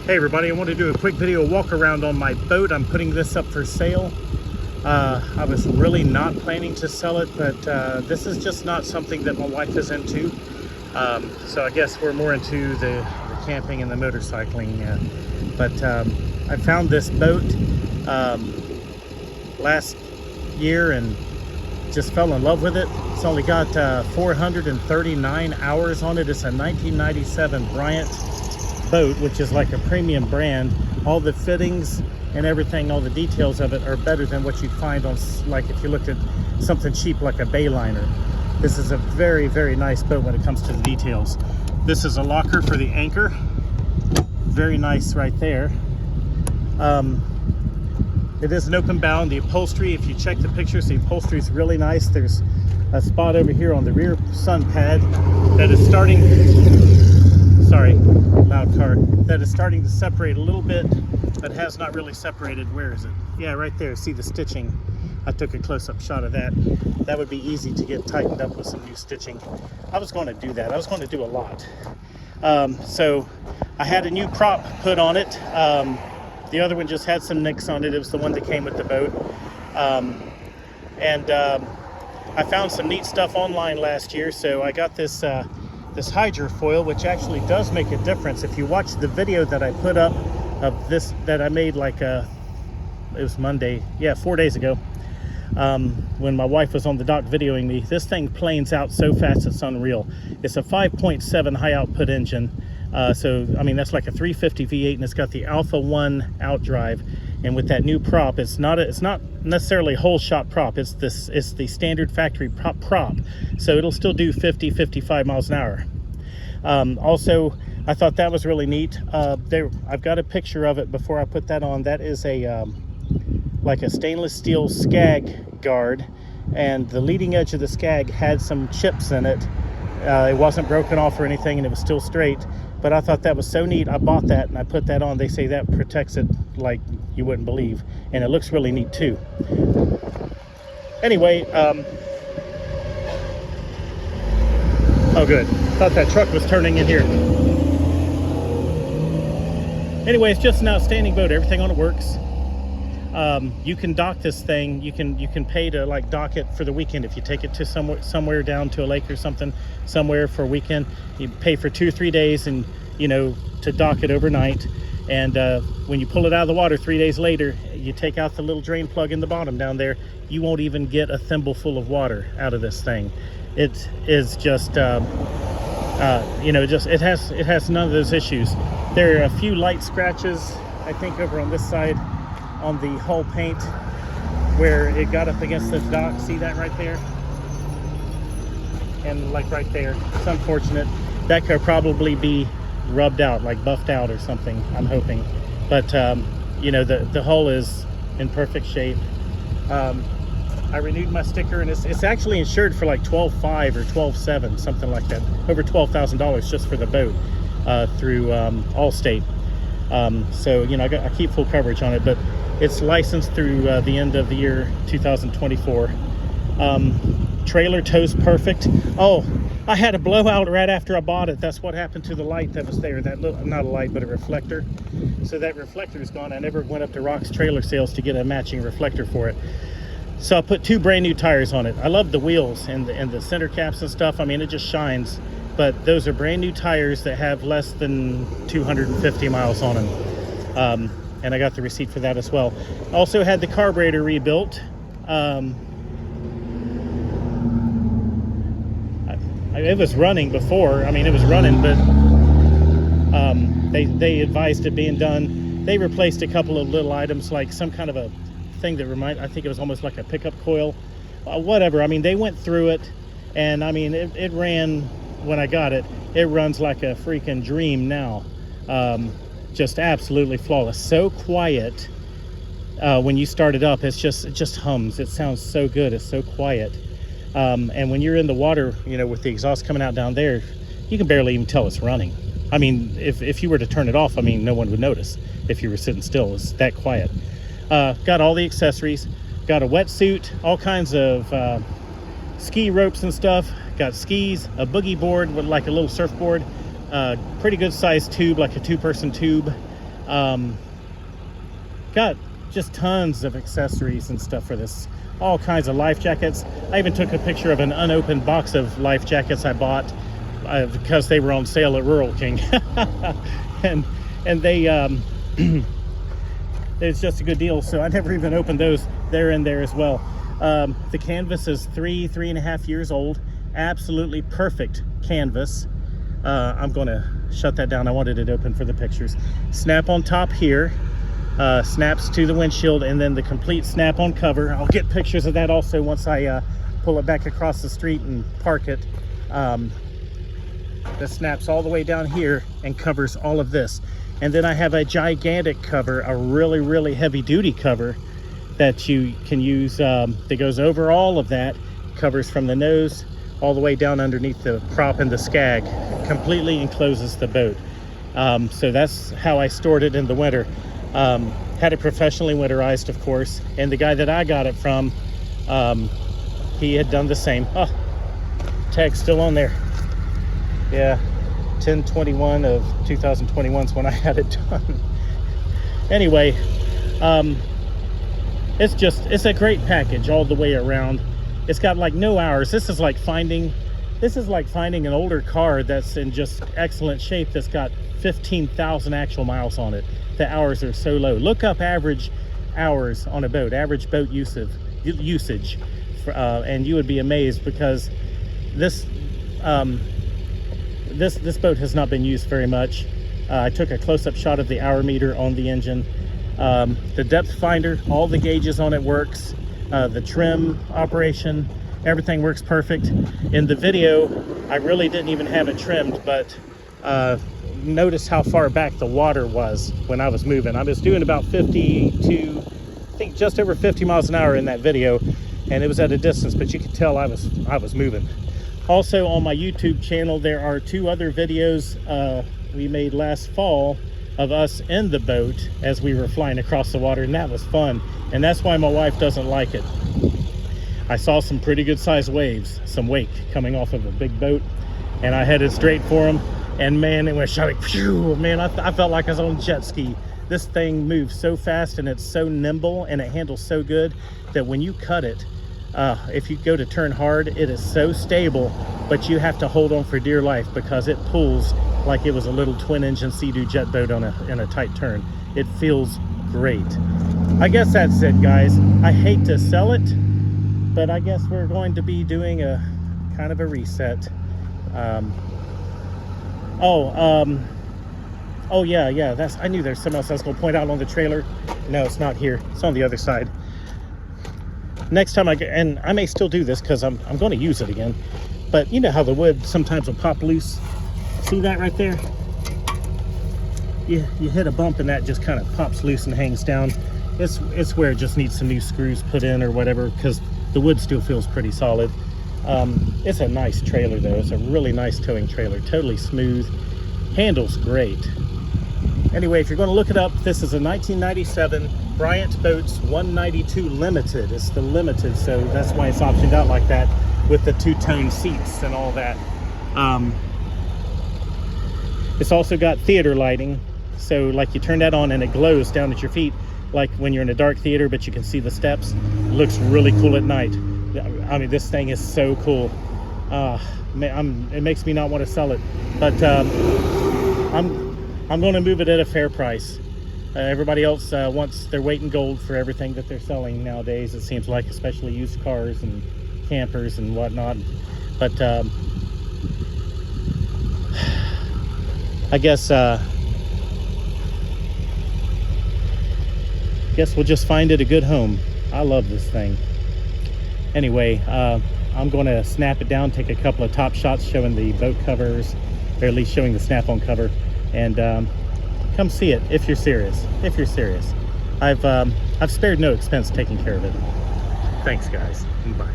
Hey everybody, I want to do a quick video walk around on my boat. I'm putting this up for sale. I was really not planning to sell it, but this is just not something that my wife is into. So I guess we're more into the camping and the motorcycling. But I found this boat last year and just fell in love with it. It's only got 439 hours on it. It's a 1997 Bryant boat, which is like a premium brand. All the fittings and everything, all the details of it are better than what you'd find on, like if you looked at something cheap like a Bayliner. This is a very, very nice boat when it comes to the details. This is a locker for the anchor. Very nice right there. It is an open bow, and the upholstery, if you check the pictures, the upholstery is really nice. There's a spot over here on the rear sun pad that is starting, sorry, loud car, that is starting to separate a little bit, but has not really separated. Where is it? Yeah, right there. See the stitching? I took a close-up shot of that. That would be easy to get tightened up with some new stitching. I was going to do that. I was going to do a lot. So I had a new prop put on it. The other one just had some nicks on it. It was the one that came with the boat. I found some neat stuff online last year, so I got this this hydrofoil, which actually does make a difference. If you watch the video that I put up of this, that I made like it was Monday, yeah, 4 days ago, when my wife was on the dock videoing me, this thing planes out so fast it's unreal. It's a 5.7 high output engine. So I mean, that's like a 350 V8, and it's got the Alpha 1 outdrive. And with that new prop, it's not necessarily a whole shot prop. It's the standard factory prop. So it'll still do 50-55 miles an hour. Also, I thought that was really neat. I've got a picture of it before I put that on. That is a like a stainless steel skag guard, and the leading edge of the skag had some chips in it. It wasn't broken off or anything, and it was still straight. But I thought that was so neat. I bought that and I put that on. They say that protects it like you wouldn't believe, and it looks really neat too. Anyway, oh good, thought that truck was turning in here. Anyway, it's just an outstanding boat. Everything on it works. You can dock this thing. You can pay to like dock it for the weekend. If you take it to somewhere down to a lake or something, somewhere for a weekend, you pay for 2 or 3 days, and to dock it overnight. And when you pull it out of the water 3 days later, you take out the little drain plug in the bottom down there. You won't even get a thimble full of water out of this thing. It is just it has none of those issues. There are a few light scratches, I think, over on this side on the hull paint where it got up against the dock. See that right there? And like right there. It's unfortunate. That could probably be rubbed out, like buffed out or something, I'm hoping. But the hull is in perfect shape. I renewed my sticker, and it's actually insured for like $12,500 or $12,700, something like that. Over $12,000 just for the boat through Allstate. So I keep full coverage on it, but it's licensed through the end of the year 2024. Trailer tows perfect. Oh, I had a blowout right after I bought it. That's what happened to the light that was there. That not a light, but a reflector. So that reflector is gone. I never went up to Rock's Trailer Sales to get a matching reflector for it. So I put 2 brand new tires on it. I love the wheels and the center caps and stuff. I mean, it just shines. But those are brand new tires that have less than 250 miles on them. And I got the receipt for that as well. Also had the carburetor rebuilt. It was running before. I mean, it was running, but they advised it being done. They replaced a couple of little items, like some kind of a thing that I think it was almost like a pickup coil. Whatever. I mean, they went through it, and I mean, it ran when I got it. It runs like a freaking dream now. Just absolutely flawless. So quiet when you start it up. It just hums. It sounds so good. It's so quiet. And when you're in the water, with the exhaust coming out down there, you can barely even tell it's running. I mean, if you were to turn it off, I mean, no one would notice if you were sitting still. It's that quiet. Got all the accessories. Got a wetsuit, all kinds of ski ropes and stuff. Got skis, a boogie board with like a little surfboard, pretty good sized tube, like a 2-person tube. Got just tons of accessories and stuff for this. All kinds of life jackets. I even took a picture of an unopened box of life jackets I bought because they were on sale at Rural King. and they it's just a good deal, so I never even opened those. They're in there as well. The canvas is 3.5 years old. Absolutely perfect canvas. I'm gonna shut that down. I wanted it open for the pictures. Snap on top here, snaps to the windshield, and then the complete snap on cover. I'll get pictures of that also once I pull it back across the street and park it. That snaps all the way down here and covers all of this. And then I have a gigantic cover, a really heavy duty cover that you can use, that goes over all of that, covers from the nose all the way down underneath the prop and the skag, completely encloses the boat. So that's how I stored it in the winter. Had it professionally winterized, of course, and the guy that I got it from, he had done the same. Oh, tag's still on there. Yeah, 10/21 of 2021 is when I had it done. Anyway, it's a great package all the way around. It's got like no hours. This is like finding an older car that's in just excellent shape that's got 15,000 actual miles on it. The hours are so low. Look up average hours on a boat, average boat usage, and you would be amazed, because this boat has not been used very much. I took a close-up shot of the hour meter on the engine. The depth finder, all the gauges on it works. The trim operation, everything works perfect. In the video, I really didn't even have it trimmed, but notice how far back the water was when I was moving. I was doing about 52, I think just over 50 miles an hour in that video, and it was at a distance, but you could tell I was moving. Also on my YouTube channel, there are 2 other videos we made last fall of us in the boat as we were flying across the water, and that was fun. And that's why my wife doesn't like it. I saw some pretty good sized waves, some wake coming off of a big boat, and I headed straight for them, and man, it went shouting, phew, man, I felt like I was on a jet ski. This thing moves so fast, and it's so nimble, and it handles so good that when you cut it, if you go to turn hard, it is so stable, but you have to hold on for dear life because it pulls like it was a little twin-engine Sea-Doo jet boat in a tight turn. It feels great. I guess that's it, guys. I hate to sell it, but I guess we're going to be doing a kind of a reset. Oh yeah, I knew there's something else I was going to point out on the trailer. No, it's not here. It's on the other side. Next time and I may still do this because I'm going to use it again, but you know how the wood sometimes will pop loose. See that right there? You hit a bump and that just kind of pops loose and hangs down. It's where it just needs some new screws put in or whatever, because the wood still feels pretty solid. It's a nice trailer though. It's a really nice towing trailer, totally smooth, handles great. Anyway, if you're going to look it up, this is a 1997 Bryant Boats 192 Limited. It's the Limited, so that's why it's optioned out like that with the 2-tone seats and all that. It's also got theater lighting, so like you turn that on and it glows down at your feet like when you're in a dark theater, but you can see the steps. It looks really cool at night. I mean, this thing is so cool. It makes me not want to sell it, but I'm going to move it at a fair price. Everybody else wants their weight in gold for everything that they're selling nowadays, it seems like, especially used cars and campers and whatnot. But I guess we'll just find it a good home. I love this thing. Anyway, I'm going to snap it down, take a couple of top shots showing the boat covers, or at least showing the snap-on cover, and come see it if you're serious. If you're serious, I've spared no expense taking care of it. Thanks, guys. Bye.